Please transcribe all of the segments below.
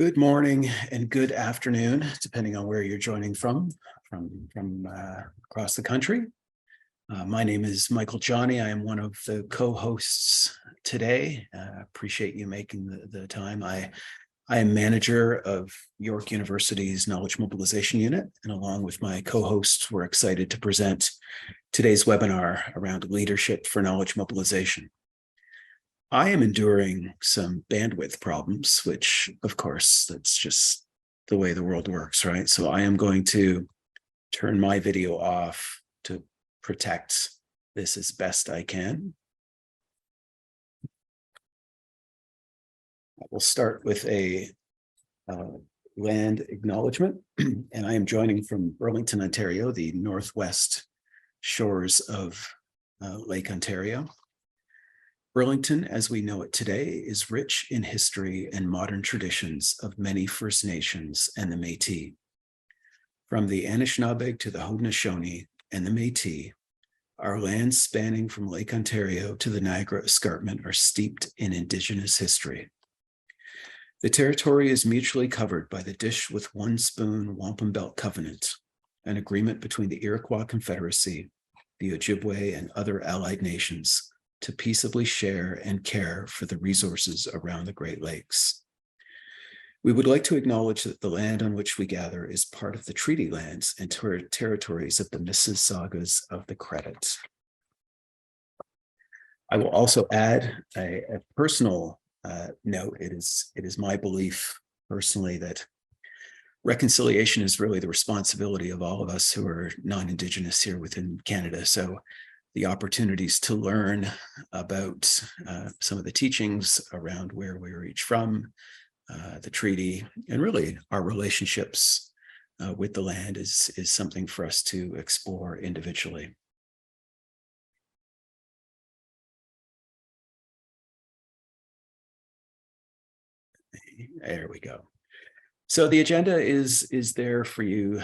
Good morning and good afternoon, depending on where you're joining from across the country. My name is Michael Johnny. I am one of the co-hosts today. Appreciate you making the time. I am manager of York University's Knowledge Mobilization Unit, and along with my co-hosts, we're excited to present today's webinar around leadership for knowledge mobilization. I am enduring some bandwidth problems, which, of course, that's just the way the world works, right? So I am going to turn my video off to protect this as best I can. I will start with a land acknowledgement, and I am joining from Burlington, Ontario, the northwest shores of Lake Ontario. Burlington, as we know it today, is rich in history and modern traditions of many First Nations and the Métis. From the Anishinaabe to the Haudenosaunee and the Métis, our lands spanning from Lake Ontario to the Niagara Escarpment are steeped in Indigenous history. The territory is mutually covered by the Dish with One Spoon Wampum Belt Covenant, an agreement between the Iroquois Confederacy, the Ojibwe, and other allied nations to peaceably share and care for the resources around the Great Lakes. We would like to acknowledge that the land on which we gather is part of the treaty lands and territories of the Mississaugas of the Credit. I will also add a personal note. It is my belief personally that reconciliation is really the responsibility of all of us who are non-Indigenous here within Canada. So the opportunities to learn about some of the teachings around where we're each from, the treaty, and really our relationships with the land is something for us to explore individually. There we go. So the agenda is there for you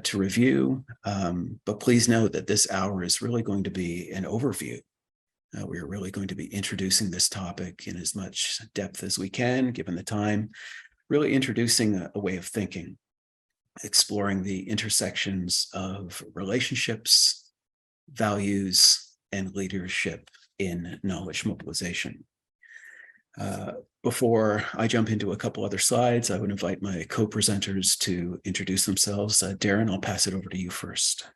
to review, but please note that this hour is really going to be an overview. We are really going to be introducing this topic in as much depth as we can, given the time, really introducing a way of thinking, exploring the intersections of relationships, values, and leadership in knowledge mobilization. Before I jump into a couple other slides, I would invite my co-presenters to introduce themselves. Darren, I'll pass it over to you first.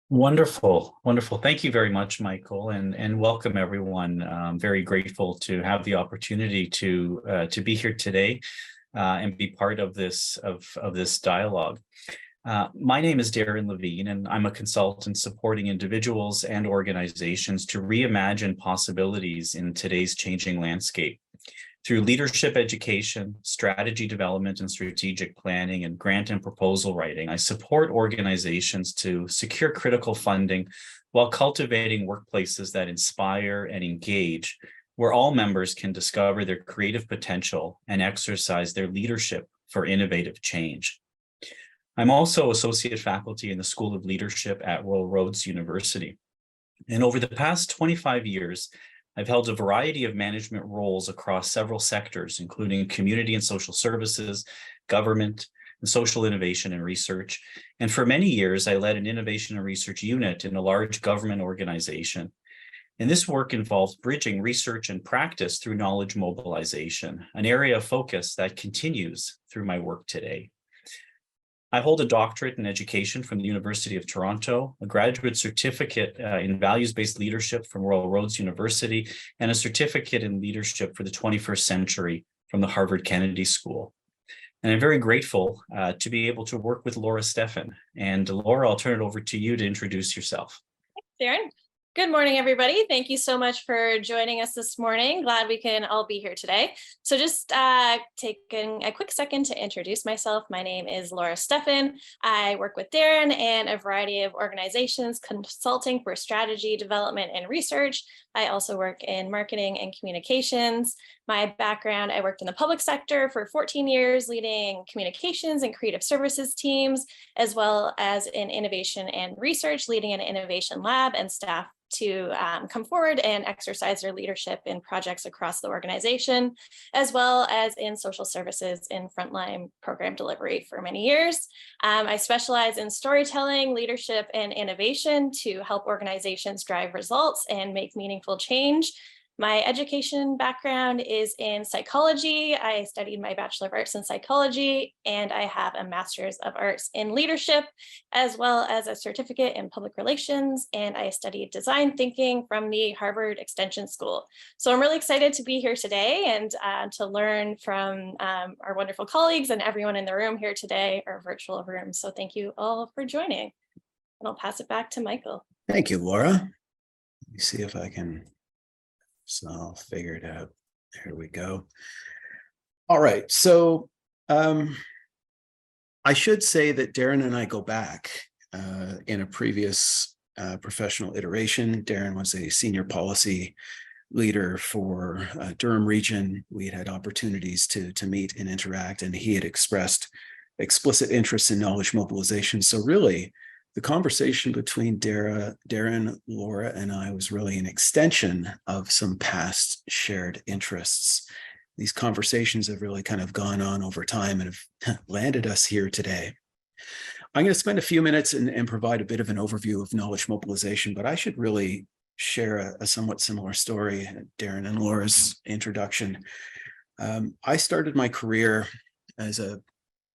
Wonderful, wonderful. Thank you very much, Michael, and welcome everyone. I'm very grateful to have the opportunity to be here today and be part of this dialogue. My name is Darren Levine, and I'm a consultant supporting individuals and organizations to reimagine possibilities in today's changing landscape. Through leadership education, strategy development and strategic planning, and grant and proposal writing, I support organizations to secure critical funding while cultivating workplaces that inspire and engage, where all members can discover their creative potential and exercise their leadership for innovative change. I'm also associate faculty in the School of Leadership at Royal Roads University. And over the past 25 years, I've held a variety of management roles across several sectors, including community and social services, government, and social innovation and research. And for many years, I led an innovation and research unit in a large government organization. And this work involved bridging research and practice through knowledge mobilization, an area of focus that continues through my work today. I hold a doctorate in education from the University of Toronto, a graduate certificate in values-based leadership from Royal Roads University, and a certificate in leadership for the 21st century from the Harvard Kennedy School. And I'm very grateful to be able to work with Stephan. And Laura, I'll turn it over to you to introduce yourself. Thanks, Darren. Good morning, everybody. Thank you so much for joining us this morning. Glad we can all be here today. So just taking a quick second to introduce myself. My name is Stephan. I work with Darren and a variety of organizations consulting for strategy development and research. I also work in marketing and communications. My background, I worked in the public sector for 14 years, leading communications and creative services teams, as well as in innovation and research, leading an innovation lab and staff to come forward and exercise their leadership in projects across the organization, as well as in social services in frontline program delivery for many years. I specialize in storytelling, leadership, and innovation to help organizations drive results and make meaningful change. My education background is in psychology. I studied my Bachelor of Arts in Psychology, and I have a Master's of Arts in Leadership, as well as a certificate in Public Relations, and I studied design thinking from the Harvard Extension School. So I'm really excited to be here today and to learn from our wonderful colleagues and everyone in the room here today, our virtual room. So thank you all for joining. And I'll pass it back to Michael. Thank you, Laura. Let me see if I can. So I'll figure it out. Here we go. All right. So I should say that Darren and I go back in a previous professional iteration. Darren was a senior policy leader for Durham region. We had opportunities to meet and interact, and he had expressed explicit interest in knowledge mobilization. So really, the conversation between Darren, Laura, and I was really an extension of some past shared interests. These conversations have really kind of gone on over time and have landed us here today. I'm going to spend a few minutes and provide a bit of an overview of knowledge mobilization, but I should really share a somewhat similar story, Darren and Laura's introduction. I started my career as a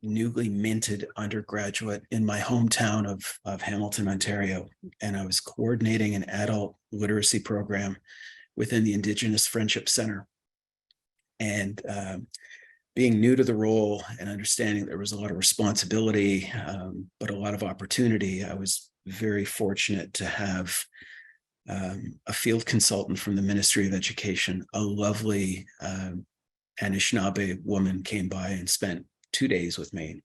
newly minted undergraduate in my hometown of Hamilton, Ontario, and I was coordinating an adult literacy program within the Indigenous Friendship Center. And being new to the role and understanding there was a lot of responsibility, but a lot of opportunity, I was very fortunate to have a field consultant from the Ministry of Education, a lovely Anishinaabe woman, came by and spent 2 days with me,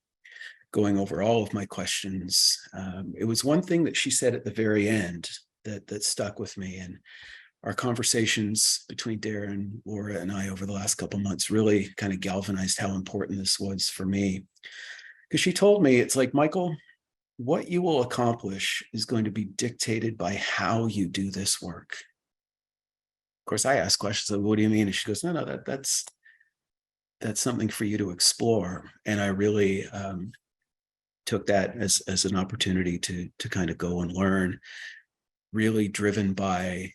going over all of my questions. It was one thing that she said at the very end that stuck with me, and our conversations between Darren, Laura, and I over the last couple of months really kind of galvanized how important this was for me. Because she told me, it's like, Michael, what you will accomplish is going to be dictated by how you do this work. Of course, I asked questions like, what do you mean? And she goes, no, that's something for you to explore. And I really took that as an opportunity to kind of go and learn, really driven by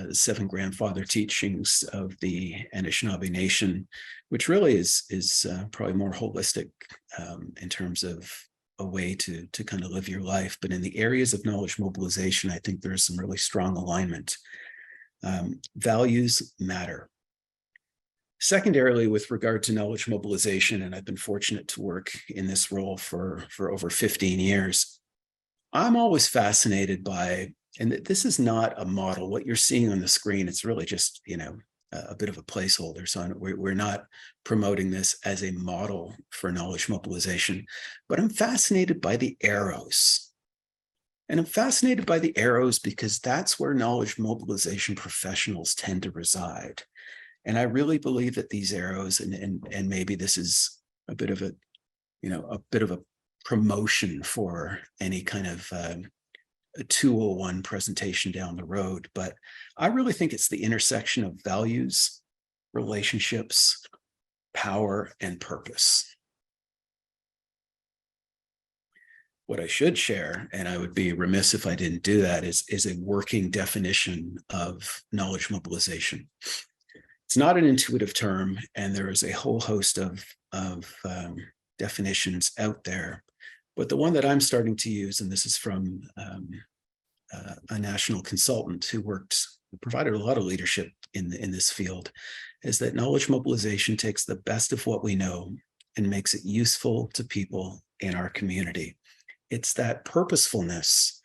the 7 grandfather teachings of the Anishinaabe Nation, which really is probably more holistic in terms of a way to kind of live your life. But in the areas of knowledge mobilization, I think there's some really strong alignment. Values matter. Secondarily, with regard to knowledge mobilization, and I've been fortunate to work in this role for over 15 years, I'm always fascinated by, and this is not a model, what you're seeing on the screen, it's really just, a bit of a placeholder. So we're not promoting this as a model for knowledge mobilization, but I'm fascinated by the arrows. And I'm fascinated by the arrows because that's where knowledge mobilization professionals tend to reside. And I really believe that these arrows, and maybe this is a bit of a promotion for any kind of a 201 presentation down the road, but I really think it's the intersection of values, relationships, power, and purpose. What I should share, and I would be remiss if I didn't do that, is a working definition of knowledge mobilization. It's not an intuitive term, and there is a whole host of definitions out there. But the one that I'm starting to use, and this is from a national consultant who provided a lot of leadership in this field, is that knowledge mobilization takes the best of what we know and makes it useful to people in our community. It's that purposefulness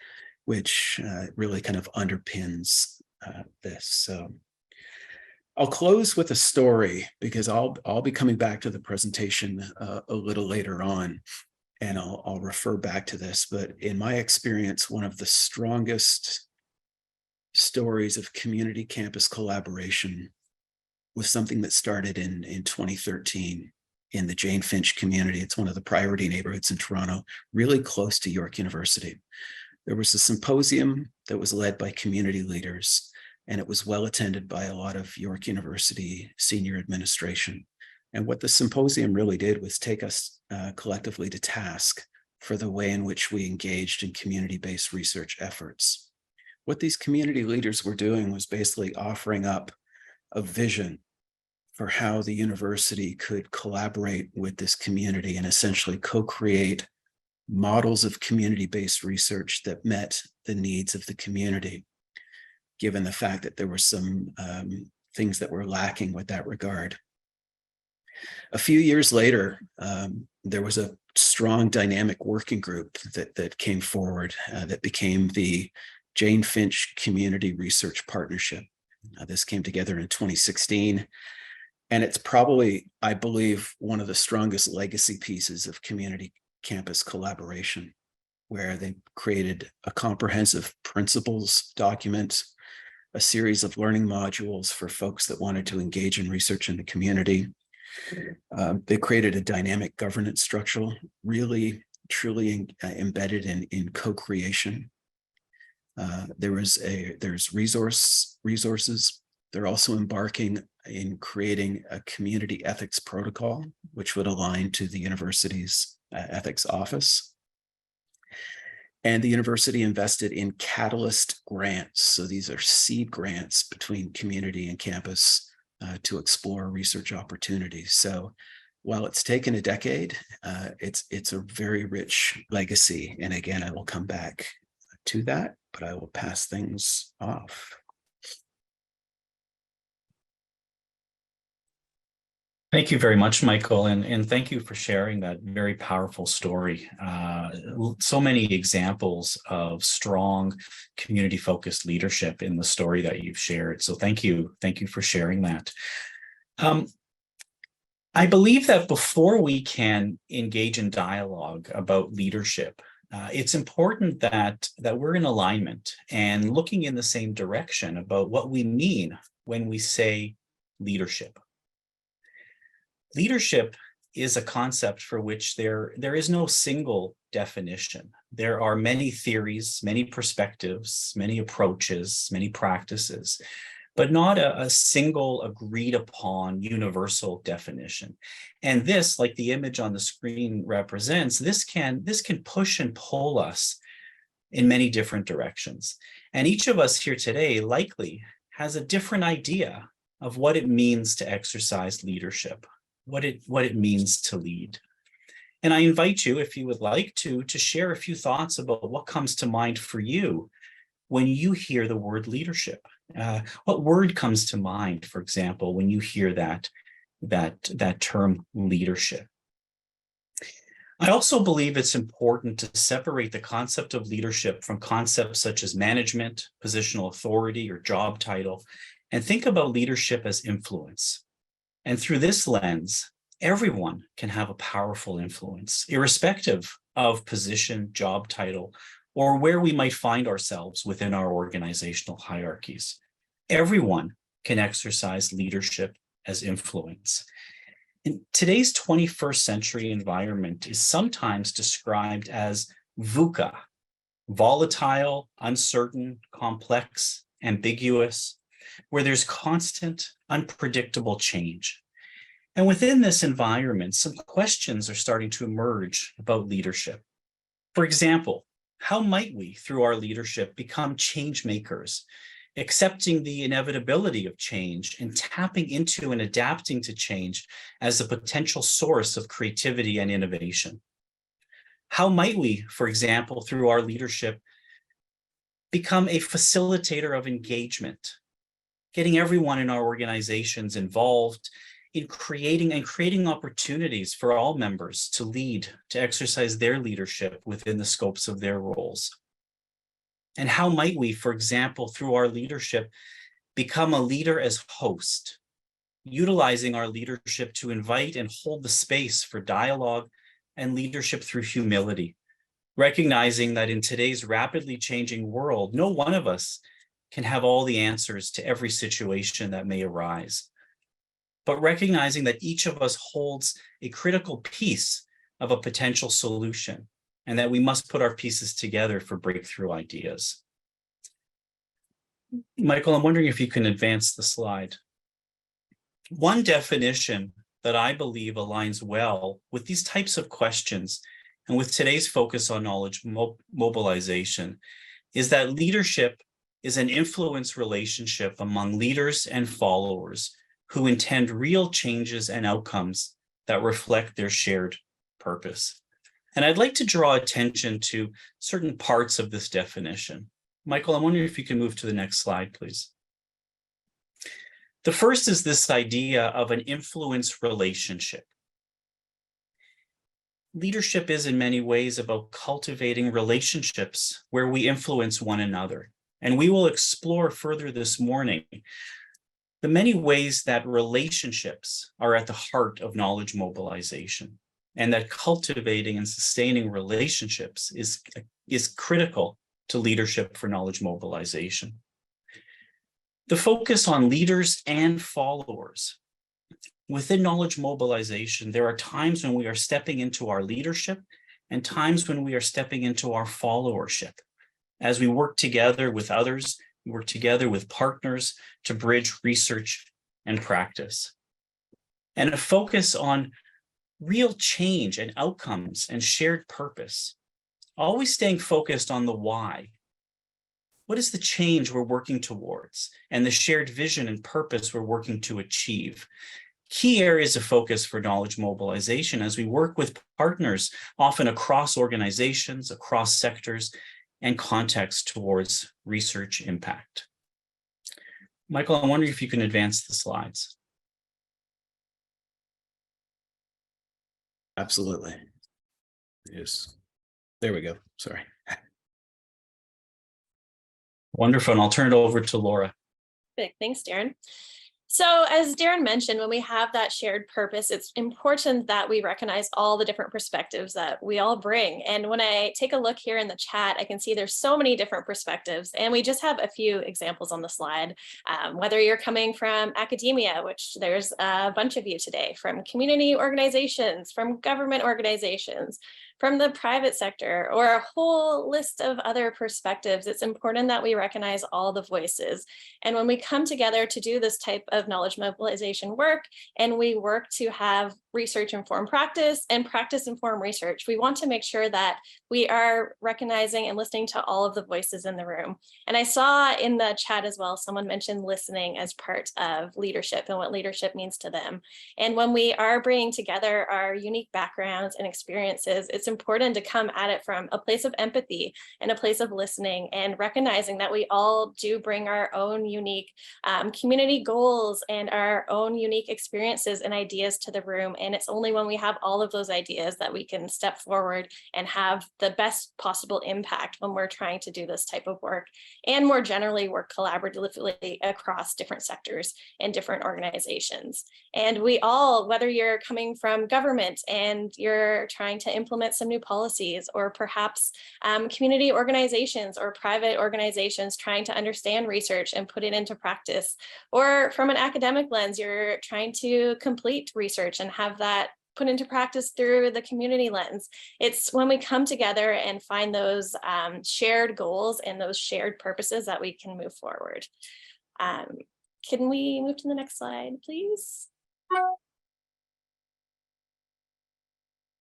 which really kind of underpins this. So I'll close with a story because I'll be coming back to the presentation a little later on, and I'll refer back to this. But in my experience, one of the strongest stories of community campus collaboration was something that started in 2013 in the Jane Finch community. It's one of the priority neighborhoods in Toronto, really close to York University. There was a symposium that was led by community leaders, and it was well attended by a lot of York University senior administration. And what the symposium really did was take us collectively to task for the way in which we engaged in community-based research efforts. What these community leaders were doing was basically offering up a vision for how the university could collaborate with this community and essentially co-create models of community-based research that met the needs of the community, given the fact that there were some things that were lacking with that regard. A few years later, there was a strong dynamic working group that came forward that became the Jane Finch Community Research Partnership. This came together in 2016, and it's probably, I believe, one of the strongest legacy pieces of community campus collaboration, where they created a comprehensive principles document, a series of learning modules for folks that wanted to engage in research in the community. They created a dynamic governance structure, really, truly embedded in co-creation. There's resources. They're also embarking in creating a community ethics protocol, which would align to the university's ethics office. And the university invested in catalyst grants. So these are seed grants between community and campus to explore research opportunities. So while it's taken a decade, it's a very rich legacy. And again, I will come back to that, but I will pass things off. Thank you very much, Michael, and thank you for sharing that very powerful story. So many examples of strong community-focused leadership in the story that you've shared. So thank you for sharing that. I believe that before we can engage in dialogue about leadership, it's important that we're in alignment and looking in the same direction about what we mean when we say leadership. Leadership is a concept for which there is no single definition. There are many theories, many perspectives, many approaches, many practices, but not a single agreed upon universal definition. And this, like the image on the screen represents, this can push and pull us in many different directions. And each of us here today likely has a different idea of what it means to exercise leadership, what it means to lead. And I invite you, if you would like to share a few thoughts about what comes to mind for you when you hear the word leadership. What word comes to mind, for example, when you hear that term leadership? I also believe it's important to separate the concept of leadership from concepts such as management, positional authority, or job title, and think about leadership as influence. And through this lens, everyone can have a powerful influence, irrespective of position, job title, or where we might find ourselves within our organizational hierarchies. Everyone can exercise leadership as influence. And today's 21st century environment is sometimes described as VUCA, volatile, uncertain, complex, ambiguous, where there's constant, unpredictable change. And within this environment, some questions are starting to emerge about leadership. For example, how might we, through our leadership, become change makers, accepting the inevitability of change and tapping into and adapting to change as a potential source of creativity and innovation? How might we, for example, through our leadership, become a facilitator of engagement, getting everyone in our organizations involved in creating opportunities for all members to lead, to exercise their leadership within the scopes of their roles? And how might we, for example, through our leadership, become a leader as host, utilizing our leadership to invite and hold the space for dialogue and leadership through humility, recognizing that in today's rapidly changing world, no one of us can have all the answers to every situation that may arise, but recognizing that each of us holds a critical piece of a potential solution and that we must put our pieces together for breakthrough ideas. Michael, I'm wondering if you can advance the slide. One definition that I believe aligns well with these types of questions and with today's focus on knowledge mobilization is that leadership is an influence relationship among leaders and followers who intend real changes and outcomes that reflect their shared purpose. And I'd like to draw attention to certain parts of this definition. Michael, I'm wondering if you can move to the next slide, please. The first is this idea of an influence relationship. Leadership is in many ways about cultivating relationships where we influence one another. And we will explore further this morning the many ways that relationships are at the heart of knowledge mobilization, and that cultivating and sustaining relationships is critical to leadership for knowledge mobilization. The focus on leaders and followers. Within knowledge mobilization, there are times when we are stepping into our leadership and times when we are stepping into our followership. As we work together with others, we work together with partners to bridge research and practice. And a focus on real change and outcomes and shared purpose. Always staying focused on the why. What is the change we're working towards and the shared vision and purpose we're working to achieve? Key areas of focus for knowledge mobilization as we work with partners, often across organizations, across sectors, and contexts towards research impact. Michael, I'm wondering if you can advance the slides. Absolutely. Yes. There we go. Sorry. Wonderful. And I'll turn it over to Laura. Thanks, Darren. So as Darren mentioned, when we have that shared purpose, it's important that we recognize all the different perspectives that we all bring. And when I take a look here in the chat, I can see there's so many different perspectives, and we just have a few examples on the slide. Whether you're coming from academia, which there's a bunch of you today, from community organizations, from government organizations, from the private sector, or a whole list of other perspectives, it's important that we recognize all the voices. And when we come together to do this type of knowledge mobilization work, and we work to have research-informed practice and practice-informed research, we want to make sure that we are recognizing and listening to all of the voices in the room. And I saw in the chat as well, someone mentioned listening as part of leadership and what leadership means to them. And when we are bringing together our unique backgrounds and experiences, it's important to come at it from a place of empathy and a place of listening, and recognizing that we all do bring our own unique community goals and our own unique experiences and ideas to the room. And it's only when we have all of those ideas that we can step forward and have the best possible impact when we're trying to do this type of work, and more generally work collaboratively across different sectors and different organizations. And we all, whether you're coming from government and you're trying to implement some new policies, or perhaps community organizations or private organizations trying to understand research and put it into practice, or from an academic lens, you're trying to complete research and have that put into practice through the community lens. It's when we come together and find those shared goals and those shared purposes that we can move forward. Can we move to the next slide, please?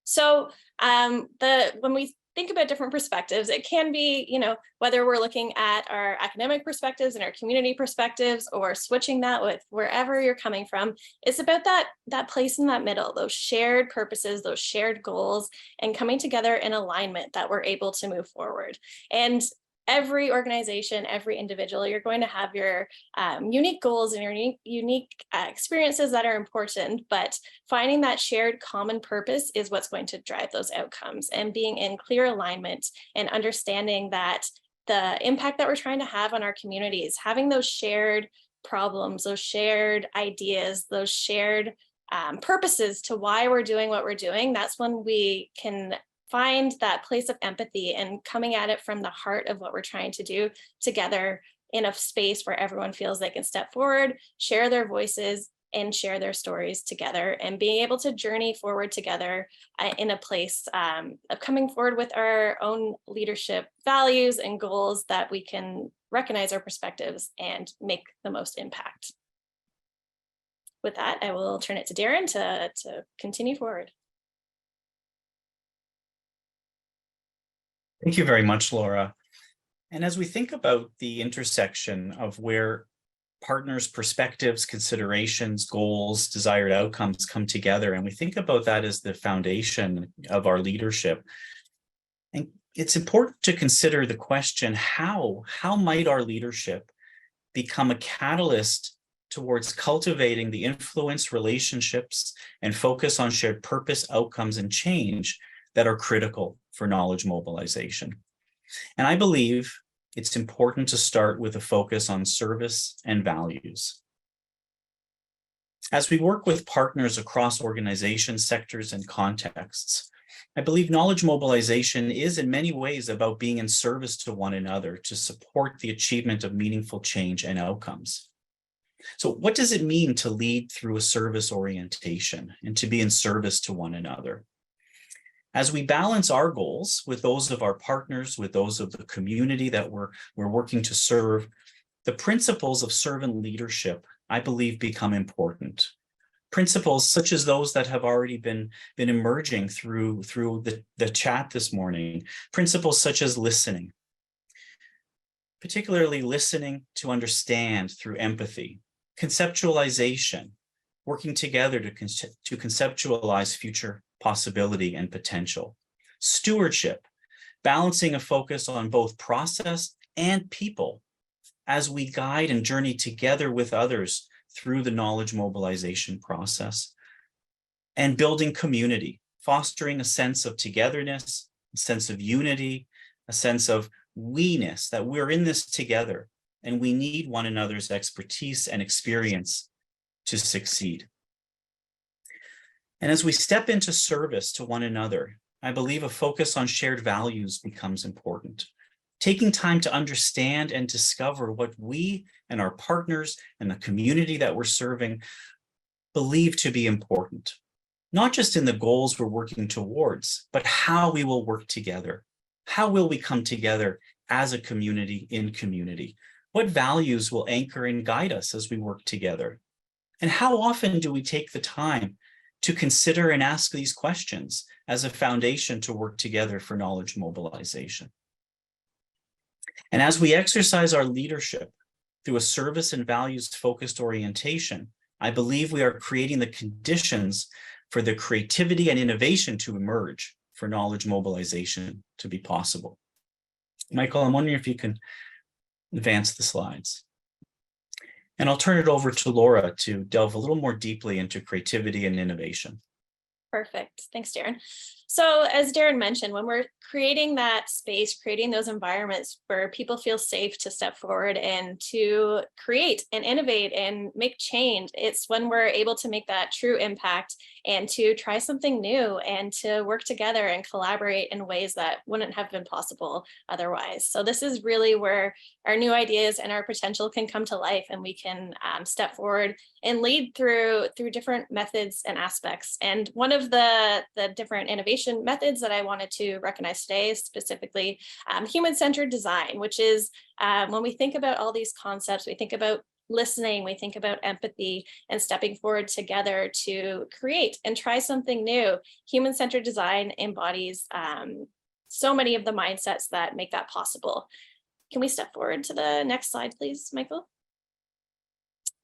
So when we think about different perspectives, it can be, whether we're looking at our academic perspectives and our community perspectives, or switching that with wherever you're coming from. It's about that place in that middle, those shared purposes, those shared goals, and coming together in alignment that we're able to move forward. And every organization, every individual, you're going to have your unique goals and your unique experiences that are important, but finding that shared common purpose is what's going to drive those outcomes, and being in clear alignment and understanding that the impact that we're trying to have on our communities, having those shared problems, those shared ideas, those shared purposes to why we're doing what we're doing, that's when we can find that place of empathy and coming at it from the heart of what we're trying to do together in a space where everyone feels they can step forward, share their voices, and share their stories together, and being able to journey forward together in a place of coming forward with our own leadership values and goals, that we can recognize our perspectives and make the most impact. With that, I will turn it to Darren to continue forward. Thank you very much, Laura. And as we think about the intersection of where partners' perspectives, considerations, goals, desired outcomes come together, and we think about that as the foundation of our leadership, and it's important to consider the question, how might our leadership become a catalyst towards cultivating the influence, relationships, and focus on shared purpose, outcomes, and change that are critical for knowledge mobilization. And I believe it's important to start with a focus on service and values. As we work with partners across organizations, sectors, and contexts, I believe knowledge mobilization is in many ways about being in service to one another to support the achievement of meaningful change and outcomes. So what does it mean to lead through a service orientation and to be in service to one another? As we balance our goals with those of our partners, with those of the community that we're working to serve, the principles of servant leadership, I believe, become important. Principles such as those that have already been emerging through the chat this morning. Principles such as listening, particularly listening to understand through empathy. Conceptualization, working together to conceptualize future possibility and potential. Stewardship, balancing a focus on both process and people as we guide and journey together with others through the knowledge mobilization process. And building community, fostering a sense of togetherness, a sense of unity, a sense of we-ness, that we're in this together and we need one another's expertise and experience to succeed. And as we step into service to one another, I believe a focus on shared values becomes important. Taking time to understand and discover what we and our partners and the community that we're serving believe to be important, not just in the goals we're working towards, but how we will work together. How will we come together as a community in community? What values will anchor and guide us as we work together? And how often do we take the time to consider and ask these questions as a foundation to work together for knowledge mobilization? And as we exercise our leadership through a service and values-focused orientation, I believe we are creating the conditions for the creativity and innovation to emerge for knowledge mobilization to be possible. Michael, I'm wondering if you can advance the slides. And I'll turn it over to Laura to delve a little more deeply into creativity and innovation. Perfect. Thanks, Darren. So as Darren mentioned, when we're creating that space, creating those environments where people feel safe to step forward and to create and innovate and make change, it's when we're able to make that true impact and to try something new and to work together and collaborate in ways that wouldn't have been possible otherwise. So this is really where our new ideas and our potential can come to life, and we can step forward and lead through different methods and aspects. And one of the different innovation methods that I wanted to recognize today is specifically human-centered design, which is when we think about all these concepts, we think about listening, we think about empathy and stepping forward together to create and try something new. Human-centered design embodies so many of the mindsets that make that possible. Can we step forward to the next slide, please, Michael?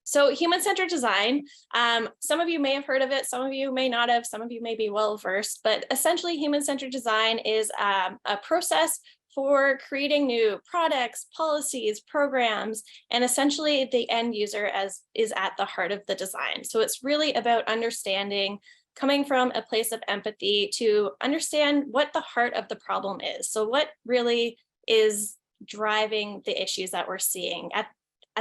So human-centered design, some of you may have heard of it, some of you may not have, some of you may be well versed, but essentially human-centered design is a process for creating new products, policies, programs, and essentially the end user is at the heart of the design. So it's really about understanding, coming from a place of empathy to understand what the heart of the problem is. So what really is driving the issues that we're seeing at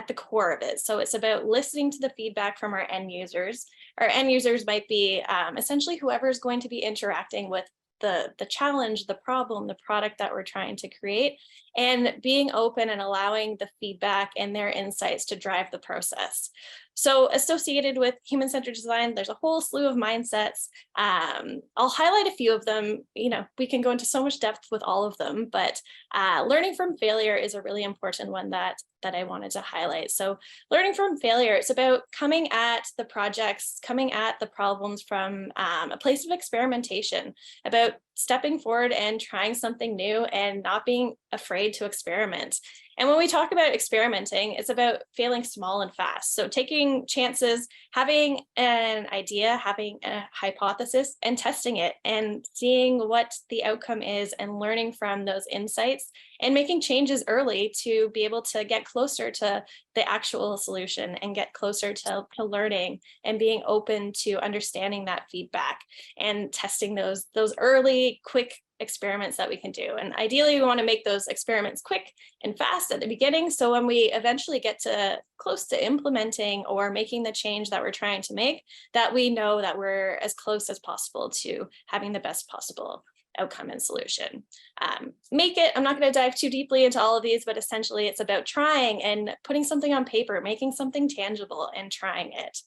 the core of it. So it's about listening to the feedback from our end users. Our end users might be essentially whoever is going to be interacting with the challenge, the problem, the product that we're trying to create, and being open and allowing the feedback and their insights to drive the process. So associated with human-centered design, there's a whole slew of mindsets. I'll highlight a few of them. We can go into so much depth with all of them, but learning from failure is a really important one that I wanted to highlight. So learning from failure, it's about coming at the projects, coming at the problems from a place of experimentation, about stepping forward and trying something new and not being afraid to experiment. And when we talk about experimenting, it's about failing small and fast. So taking chances, having an idea, having a hypothesis and testing it and seeing what the outcome is and learning from those insights and making changes early to be able to get closer to the actual solution and get closer to learning and being open to understanding that feedback and testing those early, quick experiments that we can do. And ideally, we want to make those experiments quick and fast at the beginning. So when we eventually get to close to implementing or making the change that we're trying to make, that we know that we're as close as possible to having the best possible outcome and solution. I'm not going to dive too deeply into all of these, but essentially it's about trying and putting something on paper, making something tangible and trying it.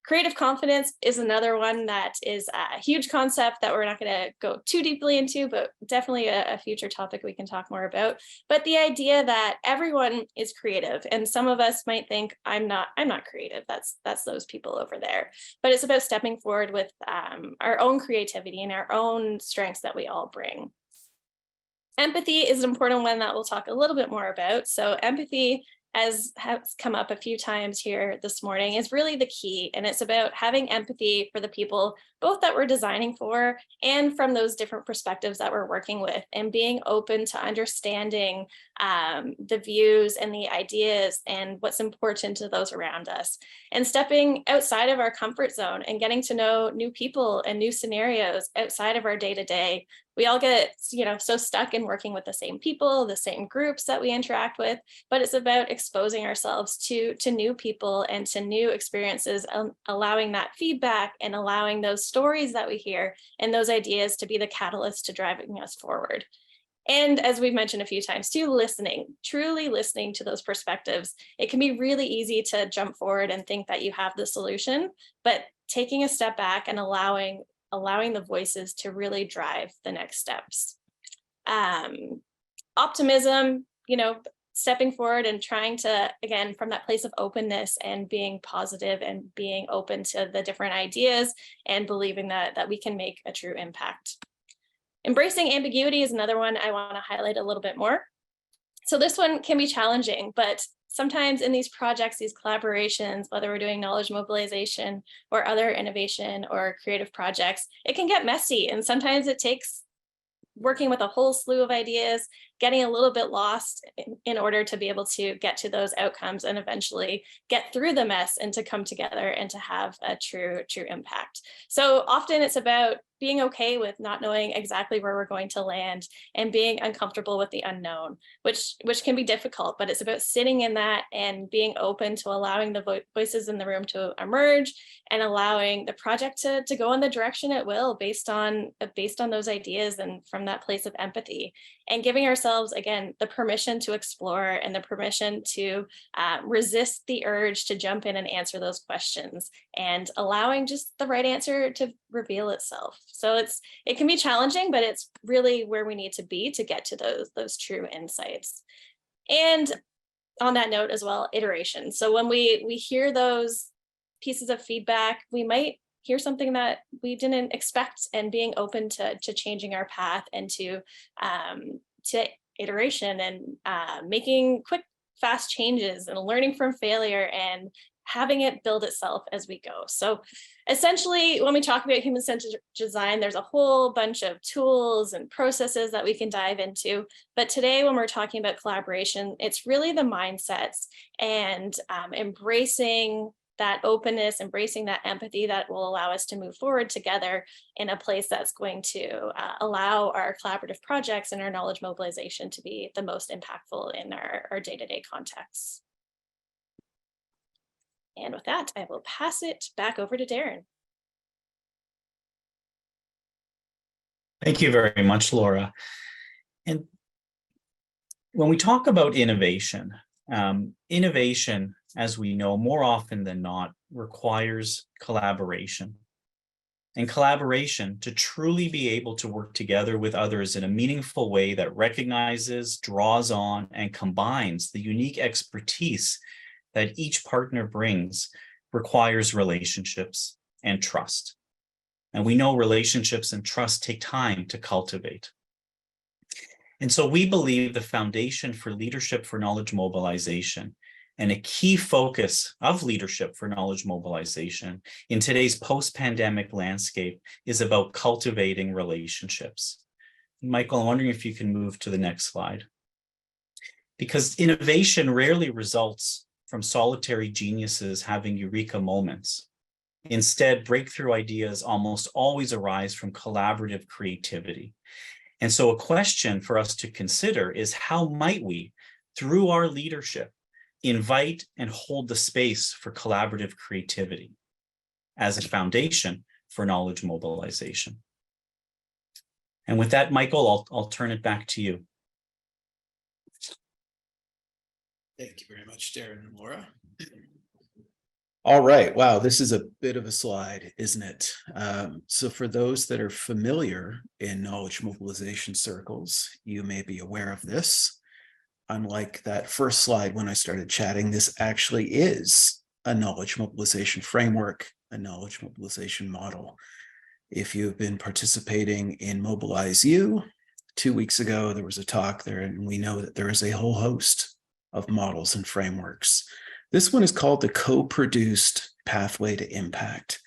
Creative confidence is another one that is a huge concept that we're not going to go too deeply into, but definitely a future topic we can talk more about. But the idea that everyone is creative, and some of us might think I'm not creative. That's those people over there. But it's about stepping forward with our own creativity and our own strengths that we all bring. Empathy is an important one that we'll talk a little bit more about. So empathy, as has come up a few times here this morning, is really the key. And it's about having empathy for the people, both that we're designing for and from those different perspectives that we're working with, and being open to understanding the views and the ideas and what's important to those around us, and stepping outside of our comfort zone and getting to know new people and new scenarios outside of our day-to-day. We all get, so stuck in working with the same people, the same groups that we interact with, but it's about exposing ourselves to new people and to new experiences, allowing that feedback and allowing those stories that we hear and those ideas to be the catalyst to driving us forward. And as we've mentioned a few times too, truly listening to those perspectives. It can be really easy to jump forward and think that you have the solution, but taking a step back and allowing the voices to really drive the next steps. Optimism, stepping forward and trying to, again, from that place of openness and being positive and being open to the different ideas and believing that we can make a true impact. Embracing ambiguity is another one I want to highlight a little bit more. So this one can be challenging, but sometimes in these projects, these collaborations, whether we're doing knowledge mobilization or other innovation or creative projects, it can get messy. And sometimes it takes working with a whole slew of ideas, getting a little bit lost in order to be able to get to those outcomes and eventually get through the mess and to come together and to have a true impact. So often it's about being okay with not knowing exactly where we're going to land and being uncomfortable with the unknown, which can be difficult, but it's about sitting in that and being open to allowing the voices in the room to emerge and allowing the project to go in the direction it will based on those ideas and from that place of empathy, and giving ourselves, again, the permission to explore and the permission to resist the urge to jump in and answer those questions, and allowing just the right answer to reveal itself. So it can be challenging, but it's really where we need to be to get to those true insights. And on that note as well, iteration. So when we hear those pieces of feedback, we might hear something that we didn't expect, and being open to changing our path and to iteration and making quick, fast changes and learning from failure and having it build itself as we go. So essentially, when we talk about human-centered design, there's a whole bunch of tools and processes that we can dive into. But today, when we're talking about collaboration, it's really the mindsets and embracing that openness, embracing that empathy that will allow us to move forward together in a place that's going to allow our collaborative projects and our knowledge mobilization to be the most impactful in our day-to-day contexts. And with that, I will pass it back over to Darren. Thank you very much, Laura. And when we talk about innovation, innovation, as we know, more often than not, requires collaboration. And collaboration to truly be able to work together with others in a meaningful way that recognizes, draws on, and combines the unique expertise that each partner brings requires relationships and trust. And we know relationships and trust take time to cultivate. And so we believe the foundation for leadership for knowledge mobilization and a key focus of leadership for knowledge mobilization in today's post-pandemic landscape is about cultivating relationships. Michael, I'm wondering if you can move to the next slide. Because innovation rarely results from solitary geniuses having eureka moments. Instead, breakthrough ideas almost always arise from collaborative creativity. And so a question for us to consider is, how might we, through our leadership, invite and hold the space for collaborative creativity as a foundation for knowledge mobilization? And with that, Michael, I'll turn it back to you. Thank you very much, Darren and Laura. All right. Wow, this is a bit of a slide, isn't it? So for those that are familiar in knowledge mobilization circles, you may be aware of this. Unlike that first slide when I started chatting, this actually is a knowledge mobilization framework, a knowledge mobilization model. If you've been participating in Mobilize U, 2 weeks ago, there was a talk there, and we know that there is a whole host of models and frameworks. This one is called the Co-Produced Pathway to Impact.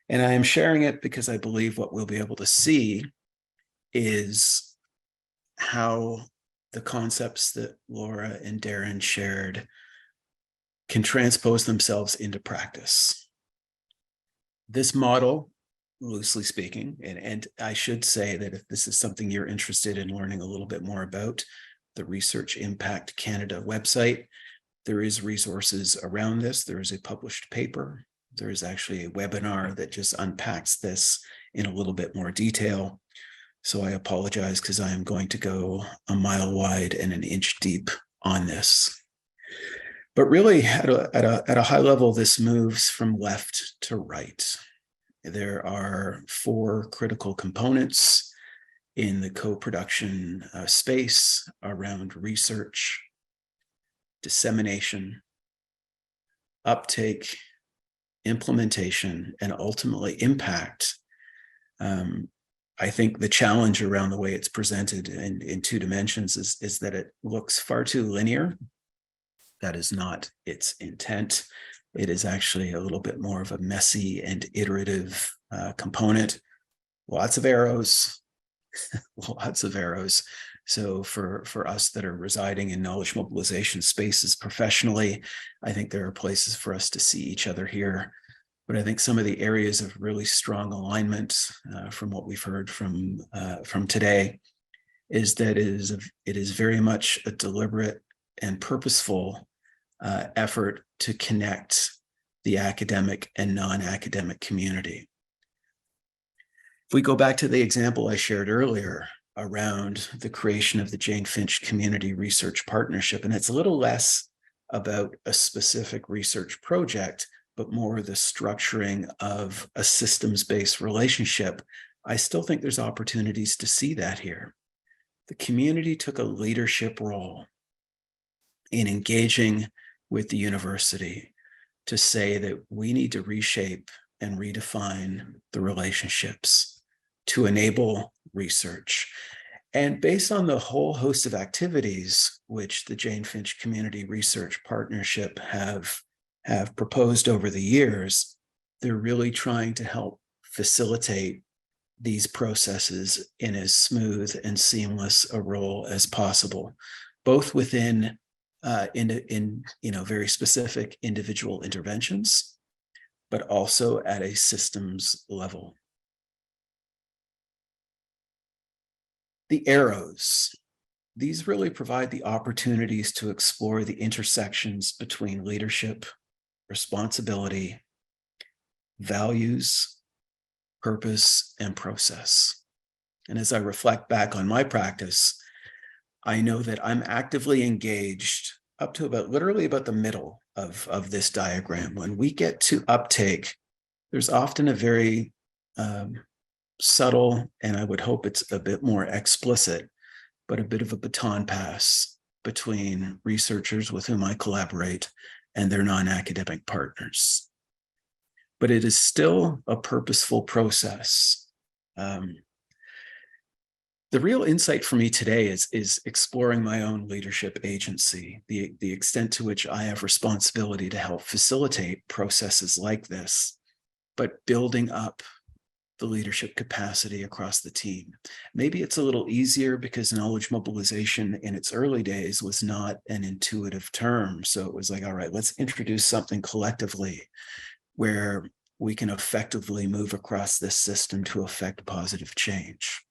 And I am sharing it because I believe what we'll be able to see is how the concepts that Laura and Darren shared can transpose themselves into practice. This model, loosely speaking, and I should say that if this is something you're interested in learning a little bit more about, the Research Impact Canada website, there is resources around this. There is a published paper. There is actually a webinar that just unpacks this in a little bit more detail. So I apologize because I am going to go a mile wide and an inch deep on this. But really, at a high level, this moves from left to right. There are 4 critical components in the co-production space around research, dissemination, uptake, implementation, and ultimately impact. I think the challenge around the way it's presented in 2 dimensions is that it looks far too linear. That is not its intent. It is actually a little bit more of a messy and iterative component. Lots of arrows, lots of arrows. So for us that are residing in knowledge mobilization spaces professionally, I think there are places for us to see each other here. But I think some of the areas of really strong alignment from what we've heard from today is that it is very much a deliberate and purposeful effort to connect the academic and non-academic community. If we go back to the example I shared earlier around the creation of the Jane Finch Community Research Partnership, and it's a little less about a specific research project, but more the structuring of a systems-based relationship, I still think there's opportunities to see that here. The community took a leadership role in engaging with the university to say that we need to reshape and redefine the relationships to enable research. And based on the whole host of activities which the Jane Finch Community Research Partnership have proposed over the years, they're really trying to help facilitate these processes in as smooth and seamless a role as possible, both within in very specific individual interventions, but also at a systems level. The arrows, these really provide the opportunities to explore the intersections between leadership, responsibility, values, purpose, and process. And as I reflect back on my practice, I know that I'm actively engaged up to literally about the middle of this diagram. When we get to uptake, there's often a very subtle, and I would hope it's a bit more explicit, but a bit of a baton pass between researchers with whom I collaborate and their non-academic partners. But it is still a purposeful process. The real insight for me today is exploring my own leadership agency, the extent to which I have responsibility to help facilitate processes like this, but building up the leadership capacity across the team. Maybe it's a little easier because knowledge mobilization in its early days was not an intuitive term. So it was like, all right, let's introduce something collectively where we can effectively move across this system to affect positive change.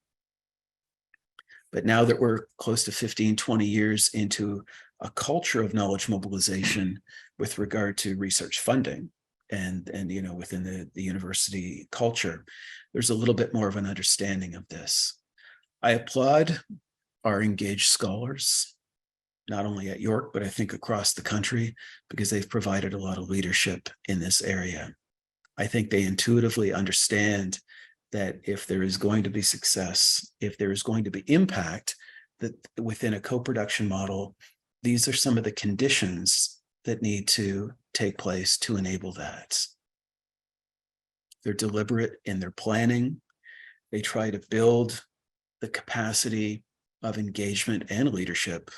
But now that we're close to 15, 20 years into a culture of knowledge mobilization with regard to research funding and within the university culture, there's a little bit more of an understanding of this. I applaud our engaged scholars, not only at York, but I think across the country, because they've provided a lot of leadership in this area. I think they intuitively understand that if there is going to be success, if there is going to be impact, that within a co-production model, these are some of the conditions that need to take place to enable that. They're deliberate in their planning. They try to build the capacity of engagement and leadership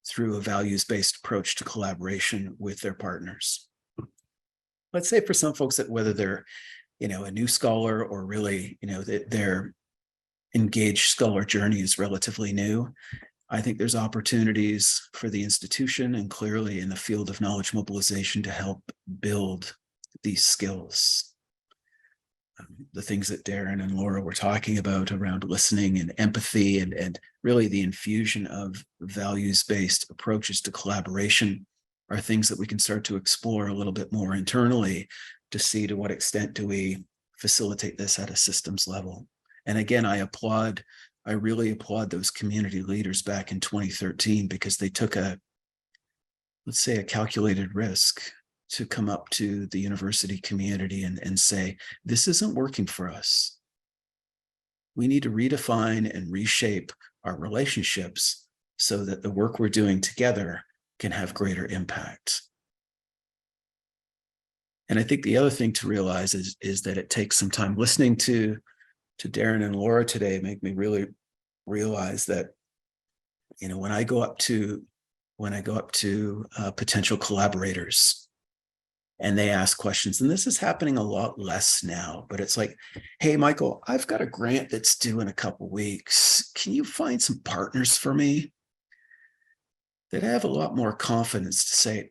through a values-based approach to collaboration with their partners. Let's say for some folks that whether they're a new scholar or really, their engaged scholar journey is relatively new, I think there's opportunities for the institution and clearly in the field of knowledge mobilization to help build these skills. The things that Darren and Laura were talking about around listening and empathy and really the infusion of values-based approaches to collaboration are things that we can start to explore a little bit more internally to see to what extent do we facilitate this at a systems level. And again, I really applaud those community leaders back in 2013 because they took let's say a calculated risk to come up to the university community and say, this isn't working for us. We need to redefine and reshape our relationships so that the work we're doing together can have greater impact. And I think the other thing to realize is that it takes some time. Listening to Darren and Laura today make me really realize that, when I go up to potential collaborators and they ask questions, and this is happening a lot less now, but it's like, hey, Michael, I've got a grant that's due in a couple weeks. Can you find some partners for me? That have a lot more confidence to say,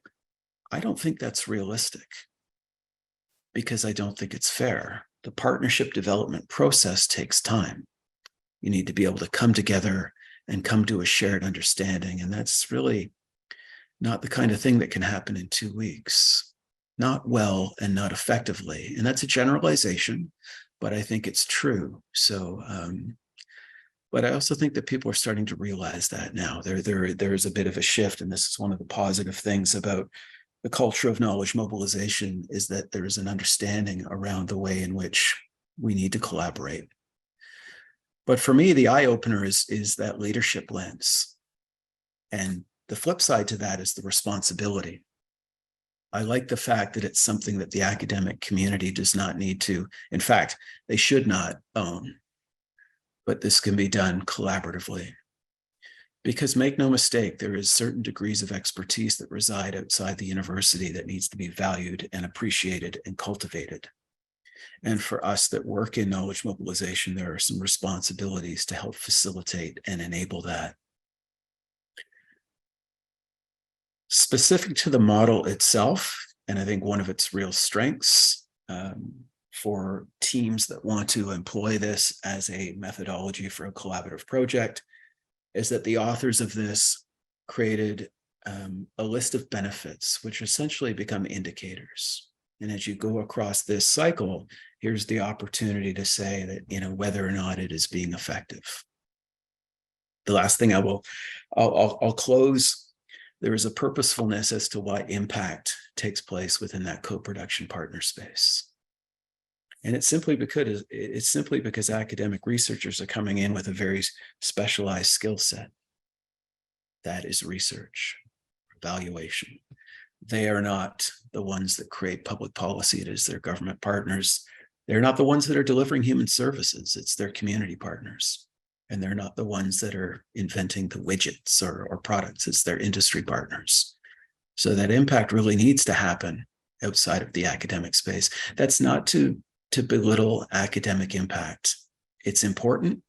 I don't think that's realistic because I don't think it's fair. The partnership development process takes time. You need to be able to come together and come to a shared understanding. And that's really not the kind of thing that can happen in 2 weeks, not well and not effectively. And that's a generalization, but I think it's true. So, but I also think that people are starting to realize that now. There is a bit of a shift, and this is one of the positive things about the culture of knowledge mobilization is that there is an understanding around the way in which we need to collaborate. But for me, the eye-opener is that leadership lens. And the flip side to that is the responsibility. I like the fact that it's something that the academic community does not need to, in fact, they should not own. But this can be done collaboratively. Because make no mistake, there is certain degrees of expertise that reside outside the university that needs to be valued and appreciated and cultivated. And for us that work in knowledge mobilization, there are some responsibilities to help facilitate and enable that. Specific to the model itself, and I think one of its real strengths for teams that want to employ this as a methodology for a collaborative project is that the authors of this created a list of benefits, which essentially become indicators. And as you go across this cycle, here's the opportunity to say that, you know, whether or not it is being effective. The last thing I'll close. There is a purposefulness as to why impact takes place within that co-production partner space. And it's simply because academic researchers are coming in with a very specialized skill set. That is research, evaluation. They are not the ones that create public policy. It is their government partners. They're not the ones that are delivering human services. It's their community partners. And they're not the ones that are inventing the widgets or products. It's their industry partners. So that impact really needs to happen outside of the academic space. That's not to belittle academic impact. It's important.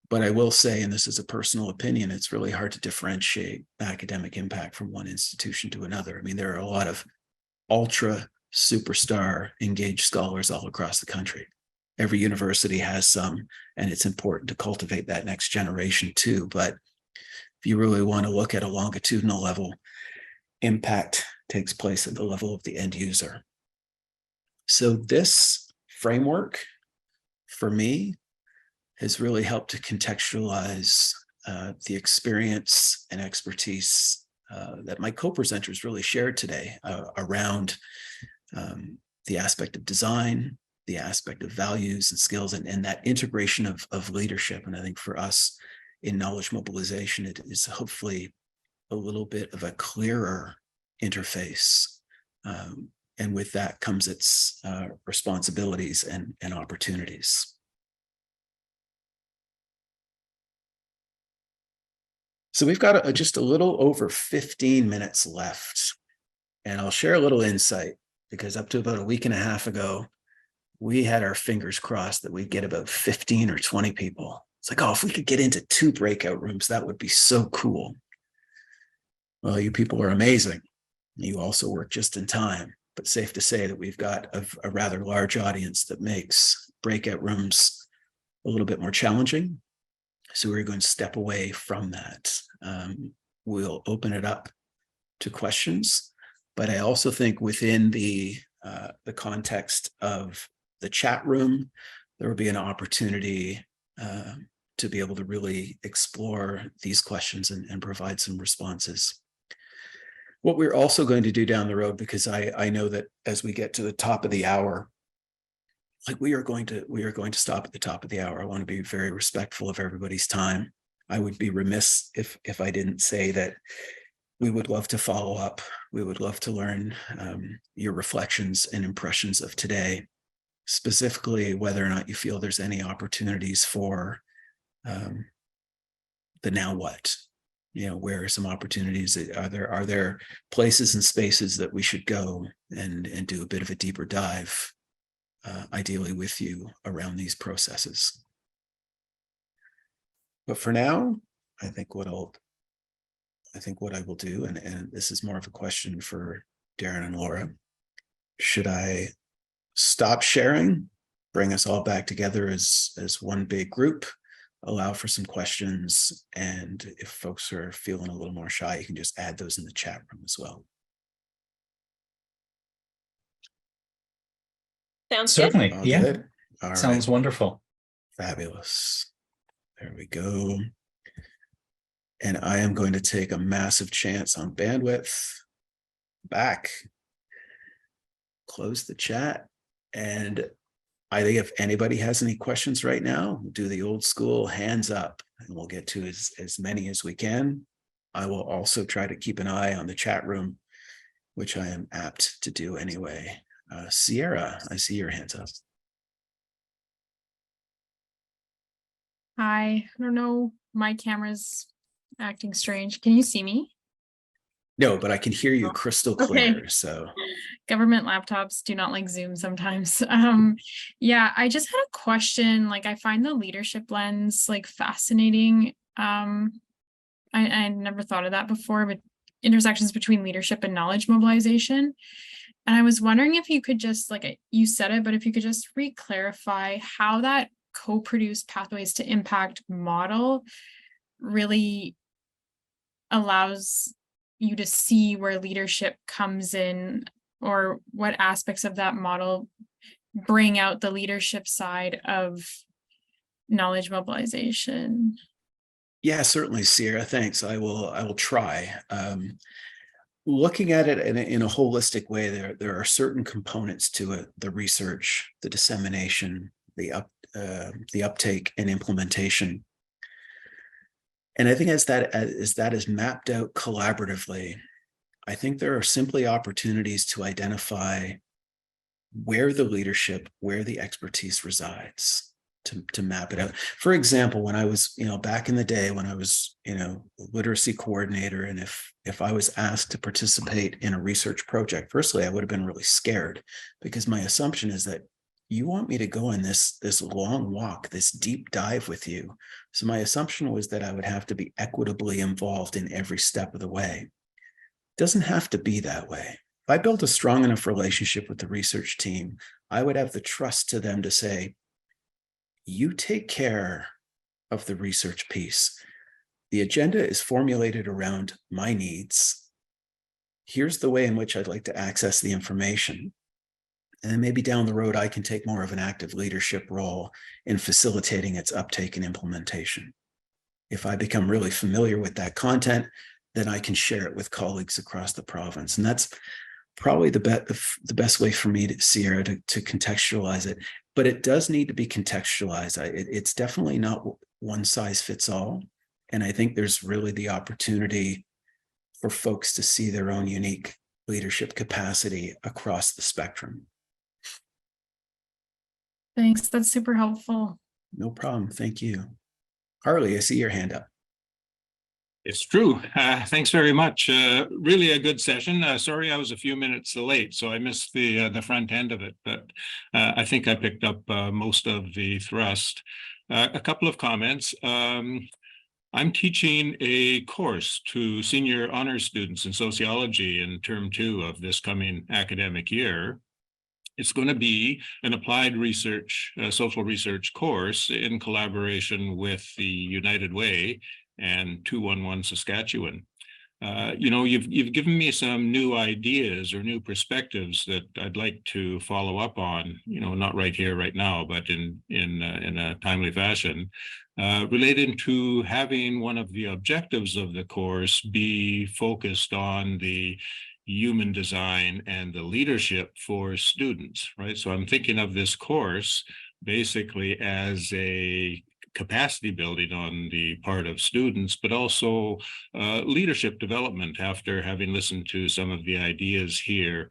But I will say, and this is a personal opinion, it's really hard to differentiate academic impact from one institution to another. I mean, there are a lot of ultra superstar engaged scholars all across the country. Every university has some, and it's important to cultivate that next generation too. But if you really want to look at a longitudinal level, impact takes place at the level of the end user. So this framework, for me, has really helped to contextualize the experience and expertise that my co-presenters really shared today around the aspect of design, the aspect of values and skills, and that integration of leadership. And I think for us in knowledge mobilization, it is hopefully a little bit of a clearer interface. And with that comes its responsibilities and opportunities. So we've got just a little over 15 minutes left. And I'll share a little insight, because up to about a week and a half ago, we had our fingers crossed that we'd get about 15 or 20 people. It's like, oh, if we could get into 2 breakout rooms, that would be so cool. Well, you people are amazing. You also work just in time, but safe to say that we've got a rather large audience that makes breakout rooms a little bit more challenging. So we're going to step away from that. We'll open it up to questions, but I also think within the context of the chat room, there will be an opportunity to be able to really explore these questions and provide some responses. What we're also going to do down the road, because I know that as we get to the top of the hour, like we are going to stop at the top of the hour. I want to be very respectful of everybody's time. I would be remiss if I didn't say that we would love to follow up. We would love to learn your reflections and impressions of today, specifically whether or not you feel there's any opportunities for the now what. You know, where are some opportunities? Are there places and spaces that we should go and do a bit of a deeper dive, ideally with you, around these processes? But for now, I think what I will do, and this is more of a question for Darren and Laura, should I stop sharing, bring us all back together as one big group, allow for some questions, and if folks are feeling a little more shy, you can just add those in the chat room as well. Sounds Certainly. good. All Yeah. good? All Sounds right. wonderful. Fabulous. There we go. And I am going to take a massive chance on bandwidth. Back. Close the chat. And I think if anybody has any questions right now, we'll do the old school hands up, and we'll get to as many as we can. I will also try to keep an eye on the chat room, which I am apt to do anyway. Sierra, I see your hands up. Hi, I don't know, my camera's acting strange. Can you see me? No, but I can hear you crystal clear. Okay. So Government laptops do not like Zoom sometimes. Yeah, I just had a question. Like, I find the leadership lens like fascinating. I never thought of that before, but intersections between leadership and knowledge mobilization. And I was wondering if you could just, like you said it, but if you could just re-clarify how that co-produced pathways to impact model really allows you to see where leadership comes in, or what aspects of that model bring out the leadership side of knowledge mobilization? Yeah, certainly, Sierra. Thanks. I will try. Looking at it in a holistic way, there are certain components to it: the research, the dissemination, the uptake and implementation. And I think as that is mapped out collaboratively, I think there are simply opportunities to identify where the leadership, where the expertise resides, to map it out. For example, when I was, back in the day when I was, literacy coordinator, and if I was asked to participate in a research project, firstly, I would have been really scared, because my assumption is that you want me to go on this long walk, this deep dive with you. So my assumption was that I would have to be equitably involved in every step of the way. It doesn't have to be that way. If I built a strong enough relationship with the research team, I would have the trust to them to say, you take care of the research piece. The agenda is formulated around my needs. Here's the way in which I'd like to access the information. And then maybe down the road, I can take more of an active leadership role in facilitating its uptake and implementation. If I become really familiar with that content, then I can share it with colleagues across the province. And that's probably the best way for me, Sierra, to contextualize it. But it does need to be contextualized. It's definitely not one size fits all. And I think there's really the opportunity for folks to see their own unique leadership capacity across the spectrum. Thanks. That's super helpful. No problem. Thank you. Harley, I see your hand up. It's true. Thanks very much. Really a good session. Sorry, I was a few minutes late, so I missed the front end of it, but I think I picked up most of the thrust. A couple of comments. I'm teaching a course to senior honors students in sociology in term 2 of this coming academic year. It's going to be an applied research, social research course in collaboration with the United Way and 211 Saskatchewan. You've given me some new ideas or new perspectives that I'd like to follow up on, not right here, right now, but in a timely fashion, related to having one of the objectives of the course be focused on the human design and the leadership for students, right? So I'm thinking of this course basically as a capacity building on the part of students, but also leadership development after having listened to some of the ideas here,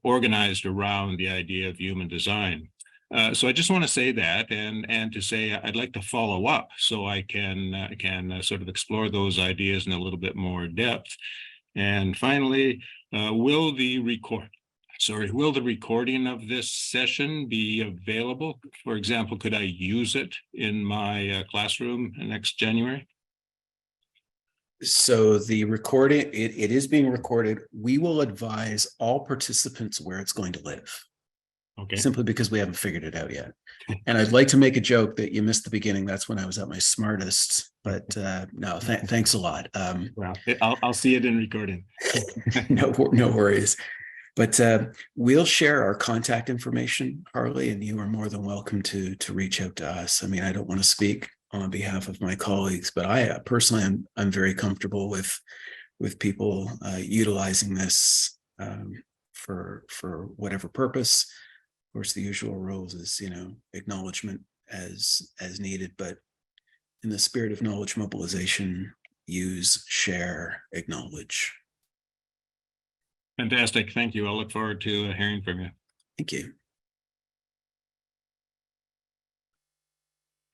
organized around the idea of human design. So I just want to say that, and to say I'd like to follow up so I can sort of explore those ideas in a little bit more depth. And finally, will the recording of this session be available? For example, could I use it in my classroom next January? So the recording, it is being recorded. We will advise all participants where it's going to live. Okay. Simply because we haven't figured it out yet. And I'd like to make a joke that you missed the beginning. That's when I was at my smartest, but no, thanks a lot. Well, I'll see it in recording. No worries. But we'll share our contact information, Harley, and you are more than welcome to reach out to us. I mean, I don't want to speak on behalf of my colleagues, but I personally I'm very comfortable with people utilizing this for whatever purpose. Of course, the usual rules is, acknowledgement as needed, but in the spirit of knowledge mobilization, use, share, acknowledge. Fantastic. Thank you. I'll look forward to hearing from you. Thank you.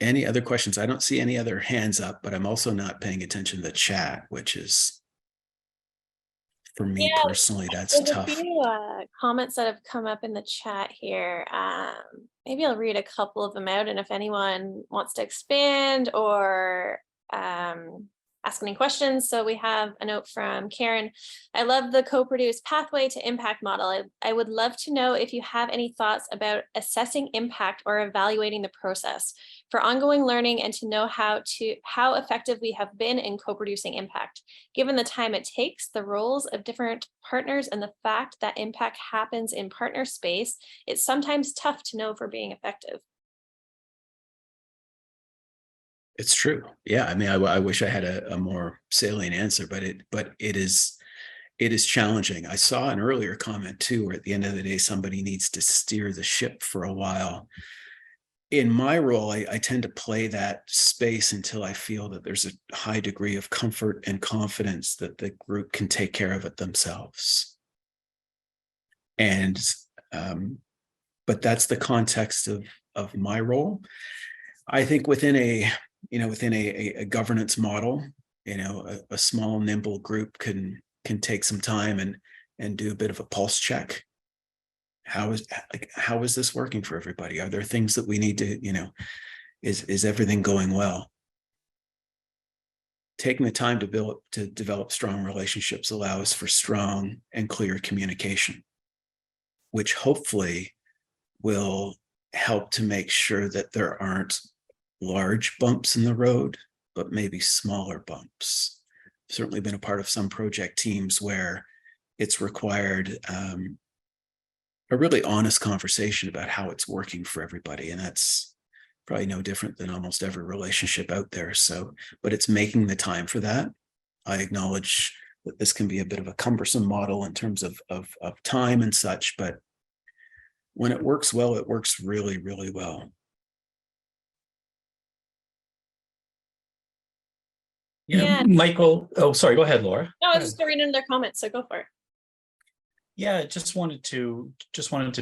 Any other questions? I don't see any other hands up, but I'm also not paying attention to the chat, which is, for me personally, that's tough. There's a few comments that have come up in the chat here. Maybe I'll read a couple of them out, and if anyone wants to expand or ask any questions. So we have a note from Karen. I love the co-produce pathway to impact model. I would love to know if you have any thoughts about assessing impact or evaluating the process for ongoing learning and to know how effective we have been in co-producing impact. Given the time it takes, the roles of different partners, and the fact that impact happens in partner space, it's sometimes tough to know if we're being effective. It's true. Yeah. I mean, I wish I had a more salient answer, but it is challenging. I saw an earlier comment too, where at the end of the day, somebody needs to steer the ship for a while. In my role, I tend to play that space until I feel that there's a high degree of comfort and confidence that the group can take care of it themselves. And, but that's the context of my role. I think within a governance model, a small nimble group can take some time and do a bit of a pulse check. How is this working for everybody? Are there things that we need to, is everything going well? Taking the time to develop strong relationships allows for strong and clear communication, which hopefully will help to make sure that there aren't large bumps in the road, but maybe smaller bumps. I've certainly been a part of some project teams where it's required a really honest conversation about how it's working for everybody. And that's probably no different than almost every relationship out there. So, but it's making the time for that. I acknowledge that this can be a bit of a cumbersome model in terms of time and such, but when it works well, it works really, really well. Yeah, Michael. Oh, sorry. Go ahead, Laura. No, I was just reading their comments, so go for it. Yeah, just wanted to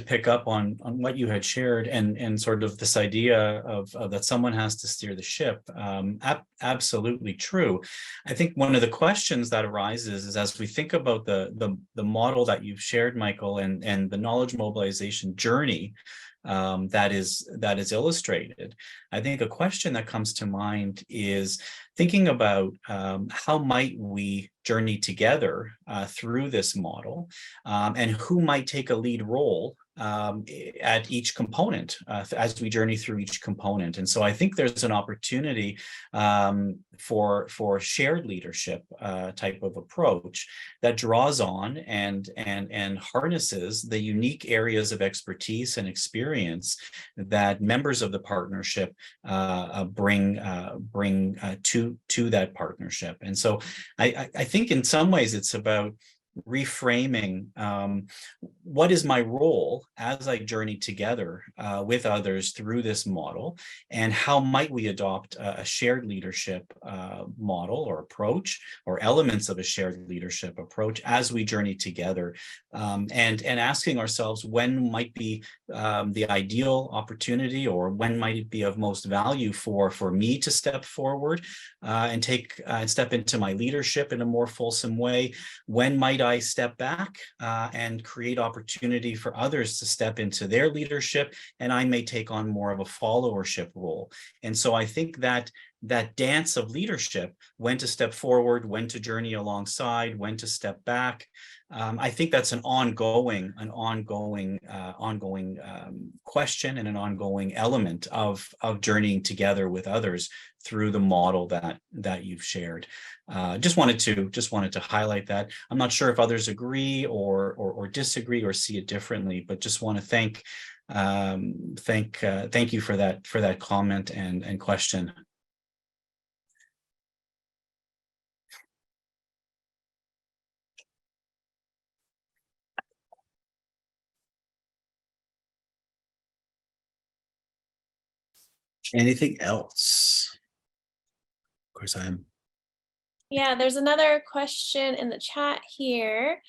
pick up on what you had shared and sort of this idea of that someone has to steer the ship. Absolutely true. I think one of the questions that arises is as we think about the model that you've shared, Michael, and the knowledge mobilization journey that is illustrated. I think a question that comes to mind is thinking about how might we journey together through this model, and who might take a lead role at each component as we journey through each component. And so I think there's an opportunity for shared leadership type of approach that draws on and harnesses the unique areas of expertise and experience that members of the partnership bring to that partnership. And so I think in some ways it's about reframing what is my role as I journey together with others through this model, and how might we adopt a shared leadership model or approach, or elements of a shared leadership approach as we journey together, and asking ourselves when might be the ideal opportunity, or when might it be of most value for me to step forward and step into my leadership in a more fulsome way. When might I step back and create opportunity for others to step into their leadership, and I may take on more of a followership role. And so I think that dance of leadership, when to step forward, when to journey alongside, when to step back, I think that's an ongoing question and an ongoing element of journeying together with others through the model that you've shared. Just wanted to highlight that. I'm not sure if others agree or disagree or see it differently, but just want to thank you for that comment and question. Anything else? Of course, Yeah, there's another question in the chat here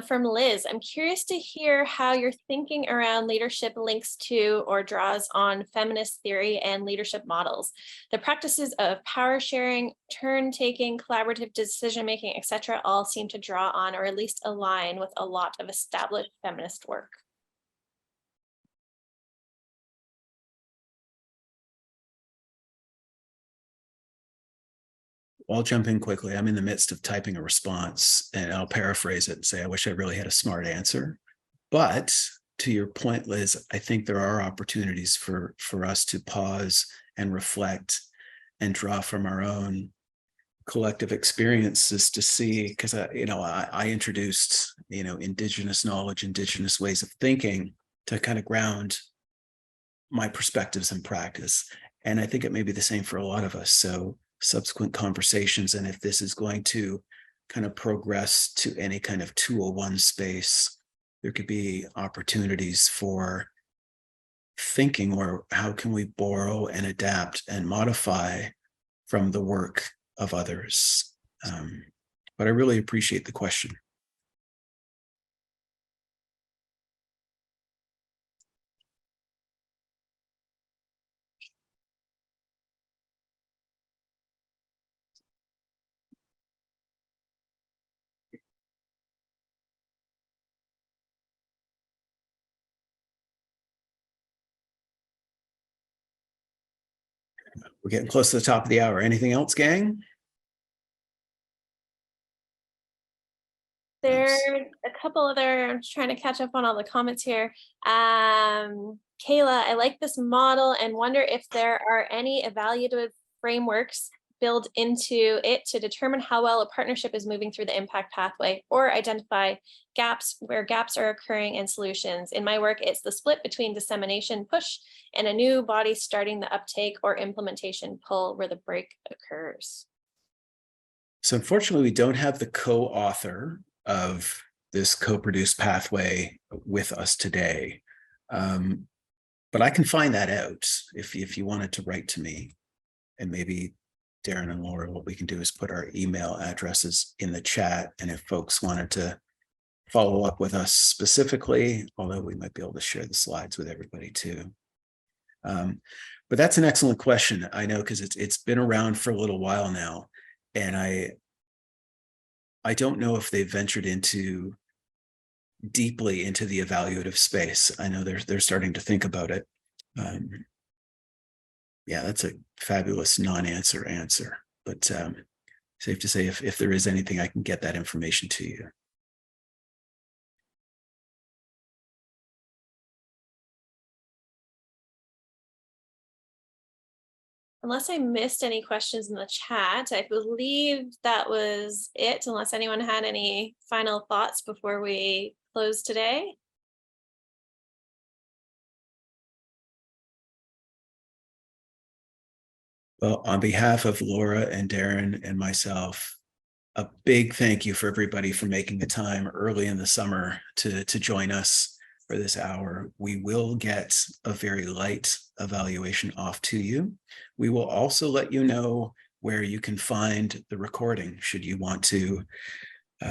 from Liz. I'm curious to hear how your thinking around leadership links to or draws on feminist theory and leadership models. The practices of power sharing, turn taking, collaborative decision making, etc., all seem to draw on or at least align with a lot of established feminist work. I'll jump in quickly. I'm in the midst of typing a response, and I'll paraphrase it and say, I wish I really had a smart answer. But to your point, Liz, I think there are opportunities for us to pause and reflect and draw from our own collective experiences to see, because I introduced indigenous knowledge, indigenous ways of thinking to kind of ground my perspectives and practice. And I think it may be the same for a lot of us. So subsequent conversations, and if this is going to kind of progress to any kind of 201 space, there could be opportunities for thinking, or how can we borrow and adapt and modify from the work of others. But I really appreciate the question. We're getting close to the top of the hour. Anything else, gang? There are a couple other, I'm just trying to catch up on all the comments here. Kayla, I like this model and wonder if there are any evaluative frameworks built into it to determine how well a partnership is moving through the impact pathway, or identify gaps where gaps are occurring in solutions. In my work, it's the split between dissemination push and a new body starting the uptake or implementation pull where the break occurs. So unfortunately, we don't have the co-author of this co-produced pathway with us today. But I can find that out if you wanted to write to me, and maybe Darren and Laura, what we can do is put our email addresses in the chat. And if folks wanted to follow up with us specifically, although we might be able to share the slides with everybody too. But that's an excellent question. I know, because it's been around for a little while now. And I don't know if they've ventured deeply into the evaluative space. I know they're starting to think about it. Yeah, that's a fabulous non-answer answer, but safe to say, if there is anything, I can get that information to you. Unless I missed any questions in the chat, I believe that was it, unless anyone had any final thoughts before we close today. Well, on behalf of Laura and Darren and myself, a big thank you for everybody for making the time early in the summer to join us for this hour. We will get a very light evaluation off to you. We will also let you know where you can find the recording should you want to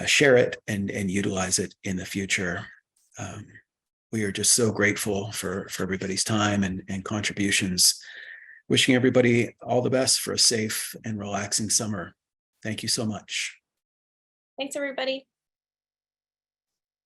share it and utilize it in the future. We are just so grateful for everybody's time and contributions. Wishing everybody all the best for a safe and relaxing summer. Thank you so much. Thanks, everybody.